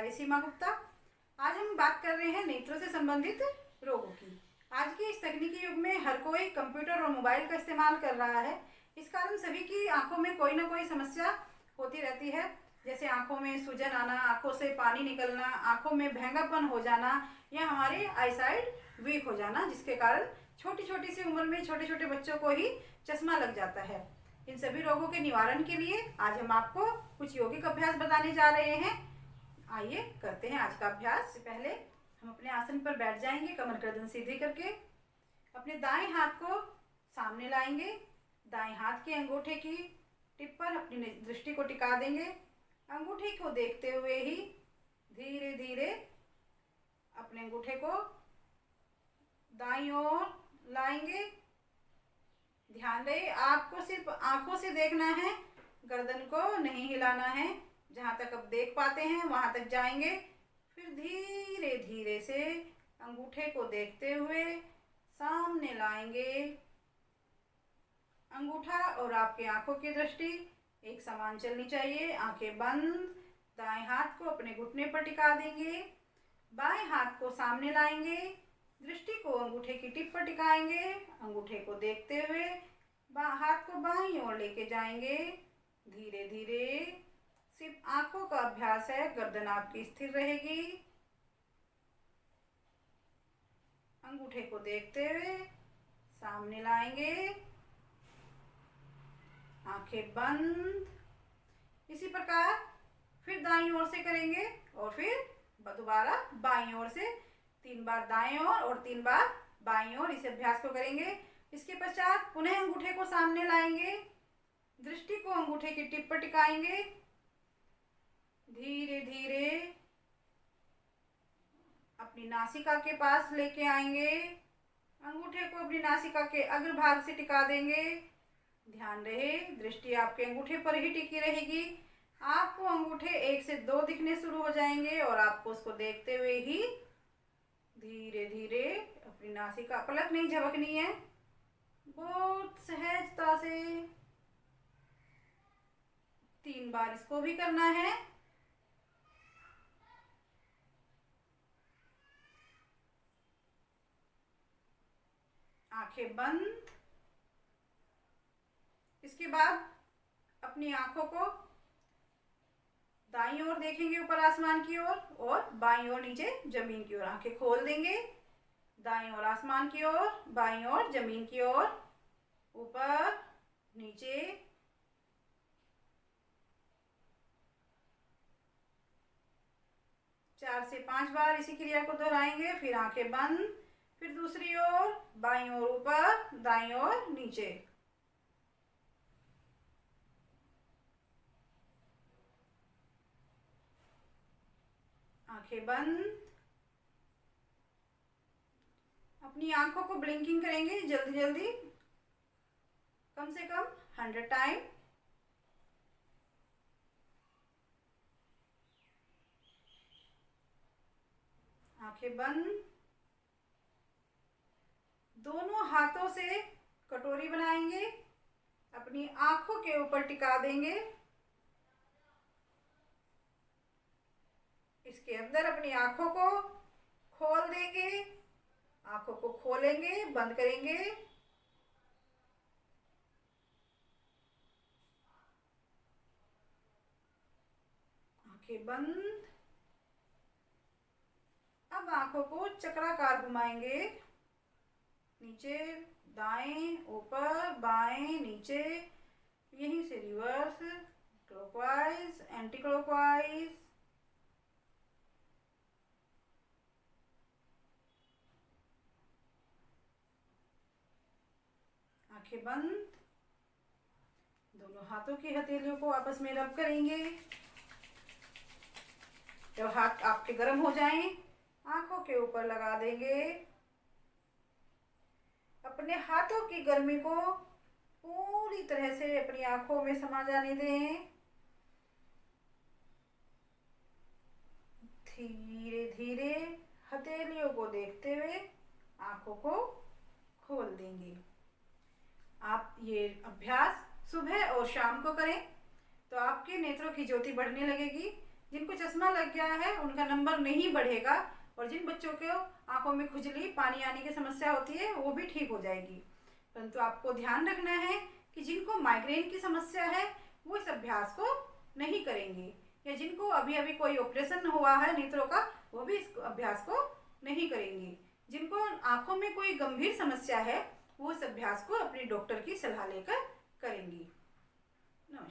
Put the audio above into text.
प्यारी सीमा गुप्ता। आज हम बात कर रहे हैं नेत्रों से संबंधित रोगों की। आज के इस तकनीकी युग में हर कोई कंप्यूटर और मोबाइल का इस्तेमाल कर रहा है। इस कारण सभी की आंखों में कोई ना कोई समस्या होती रहती है, जैसे आंखों में सूजन आना, आंखों से पानी निकलना, आंखों में भैंगापन हो जाना या हमारी आईसाइट वीक हो जाना, जिसके कारण छोटी छोटी सी उम्र में छोटे छोटे बच्चों को ही चश्मा लग जाता है। इन सभी रोगों के निवारण के लिए आज हम आपको कुछ यौगिक अभ्यास बताने जा रहे हैं। आइए करते हैं आज का अभ्यास। से पहले हम अपने आसन पर बैठ जाएंगे, कमर गर्दन सीधी करके। अपने दाएं हाथ को सामने लाएंगे, दाएं हाथ के अंगूठे की टिप पर अपनी दृष्टि को टिका देंगे। अंगूठे को देखते हुए ही धीरे धीरे अपने अंगूठे को दाईं ओर लाएंगे। ध्यान रहे, आपको सिर्फ आंखों से देखना है, गर्दन को नहीं हिलाना है। जहाँ तक आप देख पाते हैं वहाँ तक जाएंगे। फिर धीरे धीरे से अंगूठे को देखते हुए सामने लाएंगे। अंगूठा और आपकी आंखों की दृष्टि एक समान चलनी चाहिए। आंखें बंद। दाएं हाथ को अपने घुटने पर टिका देंगे, बाएं हाथ को सामने लाएंगे, दृष्टि को अंगूठे की टिप पर टिकाएंगे। अंगूठे को देखते हुए हाथ को बाईं ओर लेके जाएंगे। धीरे धीरे, सिर्फ आंखों का अभ्यास है, गर्दन आपकी स्थिर रहेगी। अंगूठे को देखते हुए सामने लाएंगे, आंखें बंद। इसी प्रकार फिर दाईं ओर से करेंगे और फिर दोबारा बाईं ओर से 3 बार दाएं ओर और 3 बार बाईं ओर इस अभ्यास को करेंगे। इसके पश्चात पुनः अंगूठे को सामने लाएंगे, दृष्टि को अंगूठे की टिप पर टिकाएंगे। धीरे धीरे अपनी नासिका के पास लेके आएंगे, अंगूठे को अपनी नासिका के अग्रभाग से टिका देंगे। ध्यान रहे, दृष्टि आपके अंगूठे पर ही टिकी रहेगी। आपको अंगूठे 1 से 2 दिखने शुरू हो जाएंगे और आपको उसको देखते हुए ही धीरे धीरे अपनी नासिका, पलक नहीं झपकनी है, बहुत सहजता से 3 बार इसको भी करना है। आंखें बंद। इसके बाद अपनी आंखों को दाईं ओर देखेंगे, ऊपर आसमान की ओर, और बाईं ओर नीचे जमीन की ओर। आंखें खोल देंगे, दाईं ओर आसमान की ओर, बाईं ओर जमीन की ओर, ऊपर नीचे। चार से 5 बार इसी क्रिया को दोहराएंगे। फिर आंखें बंद, फिर दूसरी ओर, बाईं ओर ऊपर, दाईं ओर नीचे। आंखें बंद। अपनी आंखों को ब्लिंकिंग करेंगे जल्दी जल्दी, कम से कम 100 टाइम। आंखें बंद। दोनों हाथों से कटोरी बनाएंगे, अपनी आंखों के ऊपर टिका देंगे। इसके अंदर अपनी आंखों को खोल देंगे, आंखों को खोलेंगे, बंद करेंगे। आंखें बंद। अब आंखों को चक्राकार घुमाएंगे, नीचे दाएं, ऊपर बाएं नीचे, यहीं से रिवर्स, क्लॉकवाइज, एंटी क्लॉकवाइज। आंखें बंद। दोनों हाथों की हथेलियों को आपस में रब करेंगे। जब हाथ आपके गर्म हो जाएं, आंखों के ऊपर लगा देंगे। अपने हाथों की गर्मी को पूरी तरह से अपनी आंखों में समा जाने दें। धीरे धीरे हथेलियों को देखते हुए आंखों को खोल देंगे। आप ये अभ्यास सुबह और शाम को करें तो आपके नेत्रों की ज्योति बढ़ने लगेगी। जिनको चश्मा लग गया है उनका नंबर नहीं बढ़ेगा, और जिन बच्चों को आंखों में खुजली, पानी आने की समस्या होती है, वो भी ठीक हो जाएगी। परंतु आपको ध्यान रखना है कि जिनको माइग्रेन की समस्या है वो इस अभ्यास को नहीं करेंगे, या जिनको अभी अभी कोई ऑपरेशन हुआ है नेत्रों का, वो भी इस अभ्यास को नहीं करेंगे। जिनको आंखों में कोई गंभीर समस्या है वो इस अभ्यास को अपने डॉक्टर की सलाह लेकर करेंगी। नमस्कार।